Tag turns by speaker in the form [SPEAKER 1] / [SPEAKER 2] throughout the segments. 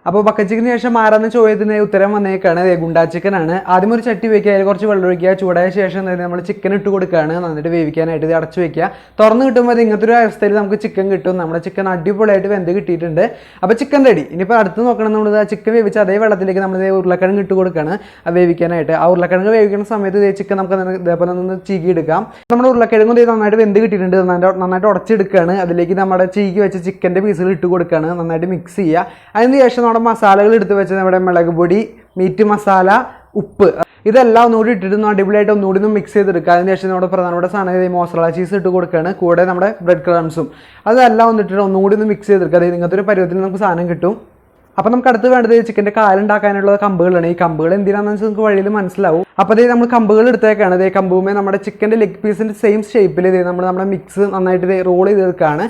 [SPEAKER 1] അപ്പോൾ ബക്കറ്റ് ചിക്കന് ശേഷം ആരാന്ന് ചോദ്യത്തിന് ഉത്തരം വന്നേക്കാണ് ഗുണ്ടാ ചിക്കനാണ്. ആദ്യം ഒരു ചട്ടി വയ്ക്കുക, അതിൽ കുറച്ച് വെള്ളം ഒഴിക്കുക, ചൂടായ ശേഷം നമ്മൾ ചിക്കൻ ഇട്ട് കൊടുക്കുകയാണ്, നന്നായിട്ട് വേവിക്കാനായിട്ട്. ഇത് അടച്ചു വെക്കുക. തുറന്ന് കിട്ടുമ്പോൾ ഇങ്ങനത്തെ ഒരു അവസ്ഥയിൽ നമുക്ക് ചിക്കൻ കിട്ടും. നമ്മുടെ ചിക്കൻ അടിപൊളിയായിട്ട് വെന്ത് കിട്ടിയിട്ടുണ്ട്. അപ്പോൾ ചിക്കൻ റെഡി. ഇനിയിപ്പോൾ അടുത്ത് നോക്കണം, നമ്മൾ ആ ചിക്കൻ വേവിച്ച് അതേ വെള്ളത്തിലേക്ക് നമ്മൾ ഉരുളക്കിഴങ്ങ് ഇട്ട് കൊടുക്കുകയാണ് വേവിക്കാനായിട്ട്. ആ ഉരുളക്കിഴങ്ങ് വേവിക്കുന്ന സമയത്ത് ഇതേ ചിക്കൻ നമുക്ക് ഇതേപോലെ ഒന്ന് ചീകി എടുക്കാം. നമ്മുടെ ഉരുളക്കിഴങ്ങും ഇത് നന്നായിട്ട് വെന്ത് കിട്ടിയിട്ടുണ്ട്, നന്നായിട്ട് ഉടച്ചെടുക്കുകയാണ്. അതിലേക്ക് നമ്മുടെ ചീകി വെച്ച ചിക്കൻ്റെ പീസുകൾ ഇട്ട് കൊടുക്കുകയാണ്, നന്നായിട്ട് മിക്സ് ചെയ്യുക. അതിനുശേഷം നമ്മുടെ മസാലകൾ എടുത്ത് വെച്ച് നമ്മുടെ മുളക് പൊടി, മീറ്റ് മസാല, ഉപ്പ് ഇതെല്ലാം ഒന്നുകൂടി ഇട്ടിട്ട് അടിപൊളിയായിട്ട് ഒന്നുകൂടി ഒന്ന് മിക്സ് ചെയ്തെടുക്കുക. അതിനുശേഷം നമ്മുടെ പ്രധാനപ്പെട്ട സാധനം മോസറല ചീസ് ഇട്ട് കൊടുക്കുകയാണ്, കൂടെ നമ്മുടെ ബ്രെഡ് ക്രംസും അതെല്ലാം ഒന്നിട്ടിട്ട് ഒന്നുകൂടി ഒന്ന് മിക്സ് ചെയ്തെടുക്കുക. അതായത് ഇങ്ങനത്തെ ഒരു പരുവത്തിൽ നമുക്ക് സാധനം കിട്ടും. അപ്പോൾ നമുക്ക് അടുത്ത് വേണ്ടത് ചിക്കൻ്റെ കാലുണ്ടാക്കാനുള്ള കമ്പുകളാണ്. ഈ കമ്പുകൾ എന്തിനാണെന്ന് വെച്ചാൽ നമുക്ക് വഴിയിൽ മനസ്സിലാവും. അപ്പോൾ അതേ നമ്മൾ കമ്പുകൾ എടുത്തേക്കാണ്. അതേ കമ്പുമേ നമ്മുടെ ചിക്കൻ്റെ ലെഗ് പീസിൻ്റെ സെയിം ഷേപ്പിൽ നമ്മുടെ മിക്സ് നന്നായിട്ട് റോൾ ചെയ്തെടുക്കുകയാണ്.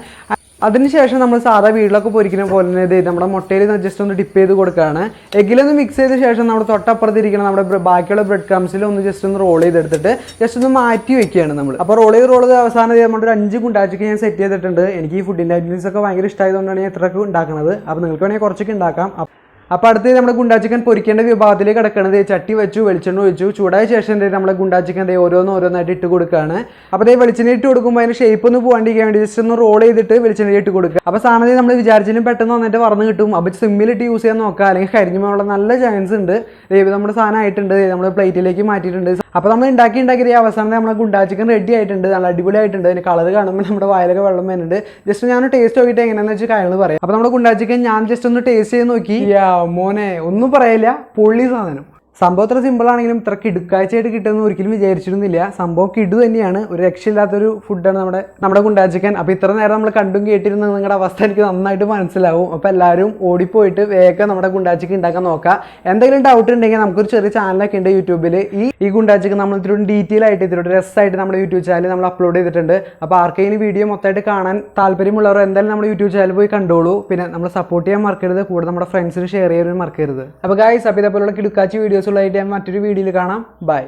[SPEAKER 1] അതിനുശേഷം നമ്മൾ സാധാ വീട്ടിലൊക്കെ പൊരിക്കുന്ന പോലെ തന്നെ നമ്മുടെ മുട്ടയിൽ ജസ്റ്റ് ഒന്ന് ഡിപ്പ് ചെയ്ത് കൊടുക്കുകയാണ്. എഗ്ഗിലൊന്ന് മിക്സ് ചെയ്ത ശേഷം നമ്മുടെ തൊട്ടപ്പുറത്തിരിക്കണം നമ്മുടെ ബാക്കിയുള്ള ബ്രെഡ് ക്രംസിൽ ഒന്ന് ജസ്റ്റ് ഒന്ന് റോൾ ചെയ്തെടുത്തിട്ട് ജസ്റ്റ് ഒന്ന് മാറ്റി വെക്കുകയാണ് നമ്മൾ. അപ്പോൾ റോൾ ചെയ്ത് അവസാനം നമ്മുടെ ഒരു 5 ഗുണ്ടാ ചിക്കൻ ഞാൻ സെറ്റ് ചെയ്തിട്ടുണ്ട്. എനിക്ക് ഈ ഫുഡിൻ്റെ ഐറ്റംസ് ഒക്കെ ഭയങ്കര ഇഷ്ടമായതുകൊണ്ടാണ് ഞാൻ ഇത്രയൊക്കെ ഉണ്ടാക്കുന്നത്. അപ്പോൾ നിങ്ങൾക്ക് വേണമെങ്കിൽ കുറച്ചൊക്കെ ഉണ്ടാക്കാം. അപ്പോൾ അടുത്ത് നമ്മുടെ ഗുണ്ടാ ചിക്കൻ പൊരിക്കേണ്ട വിഭാഗത്തിലേക്ക് കിടക്കുന്നത് ചട്ടി വെച്ചു, വെളിച്ചെണ്ണ ഒഴിച്ചു. ചൂടായ ശേഷം നമ്മുടെ ഗുണ്ടാ ചിക്കൻ ഓരോന്നായിട്ട് ഇട്ട് കൊടുക്കുകയാണ്. അപ്പോൾ വെളിച്ചെണ്ണ ഇട്ട് കൊടുക്കുമ്പോൾ അതിന് ഷേപ്പ് ഒന്ന് പോകാണ്ടിരിക്കാൻ വേണ്ടി ജസ്റ്റ് ഒന്ന് റോൾ ചെയ്തിട്ട് വെളിച്ചെണ്ണ ഇട്ട് കൊടുക്കുക. അപ്പോൾ സാധനം നമ്മൾ വിചാരിച്ചാലും പെട്ടെന്ന് വന്നിട്ട് വറന്ന് കിട്ടും. അപ്പോൾ സിമ്മിലിട്ട് യൂസ് ചെയ്യാൻ നോക്കുക, അല്ലെങ്കിൽ കരിഞ്ഞു പോകാനുള്ള നല്ല ചാൻസ് ഉണ്ട്. നമ്മുടെ സാധനം ആയിട്ടുണ്ട്, നമ്മൾ പ്ലേറ്റിലേക്ക് മാറ്റിയിട്ടുണ്ട്. അപ്പോൾ നമ്മൾ ഉണ്ടാക്കി അവസാനം നമ്മുടെ ഗുണ്ടാ ചിക്കൻ റെഡി ആയിട്ടുണ്ട്, നല്ല അടിപൊളിയായിട്ടുണ്ട്. അതിന് കളർ കാണുമ്പോൾ നമ്മുടെ വായിലൊക്കെ വെള്ളം വരുന്നുണ്ട്. ജസ്റ്റ് ഞാൻ ടേസ്റ്റ് നോക്കിയിട്ട് എങ്ങനെയാണെന്ന് വെച്ചാൽ കാര്യങ്ങൾ പറയാം. അപ്പോൾ നമ്മുടെ ഗുണ്ടാ ചിക്കൻ ഞാൻ ജസ്റ്റ് ഒന്ന് ടേസ്റ്റ് ചെയ്ത് നോക്കി. മോനെ ഒന്നും പറയില്ല, പൊള്ളി സാധനം. സംഭവം ഇത്ര സിമ്പിളാണെങ്കിലും ഇത്ര കിടുക്കാഴ്ചയായിട്ട് കിട്ടുമെന്ന് ഒരിക്കലും വിചാരിച്ചിരുന്നില്ല. സംഭവം കിടു തന്നെയാണ്, ഒരു രക്ഷയില്ലാത്തൊരു ഫുഡാണ് നമ്മുടെ ഗുണ്ടാ ചിക്കൻ. അപ്പോൾ ഇത്ര നേരം നമ്മൾ കണ്ടും കേട്ടിരുന്ന നിങ്ങളുടെ അവസ്ഥ എനിക്ക് നന്നായിട്ട് മനസ്സിലാവും. അപ്പോൾ എല്ലാവരും ഓടിപ്പോയിട്ട് വേഗം നമ്മുടെ ഗുണ്ടാ ചിക്കൻ ഉണ്ടാക്കാൻ നോക്കുക. എന്തെങ്കിലും ഡൗട്ട് ഉണ്ടെങ്കിൽ നമുക്കൊരു ചെറിയ ചാനലൊക്കെ ഉണ്ട് യൂട്യൂബിൽ. ഈ ഗുണ്ടാ ചിക്കൻ നമ്മൾ ഇത്തിരി ഡീറ്റെയിൽ ആയിട്ട് ഇത്തിരി രസമായിട്ട് നമ്മുടെ യൂട്യൂബ് ചാനൽ നമ്മൾ അപ്ലോഡ് ചെയ്തിട്ടുണ്ട്. അപ്പോൾ ആർക്കെങ്കിലും വീഡിയോ മൊത്തമായിട്ട് കാണാൻ താല്പര്യമുള്ളവർ എന്തായാലും നമ്മുടെ യൂട്യൂബ് ചാനൽ പോയി കണ്ടോളൂ. പിന്നെ നമ്മൾ സപ്പോർട്ട് ചെയ്യാൻ മറക്കരുത്, കൂടെ നമ്മുടെ ഫ്രണ്ട്സിന് ഷെയർ ചെയ്യാനും മറക്കരുത്. അപ്പോൾ ഗൈസ്, അപ്പോൾ ഇതേപോലുള്ള കിടുക്കാച്ചി വീഡിയോസ് ആയിട്ട് ഞാൻ മറ്റൊരു വീഡിയോയിൽ കാണാം. ബൈ.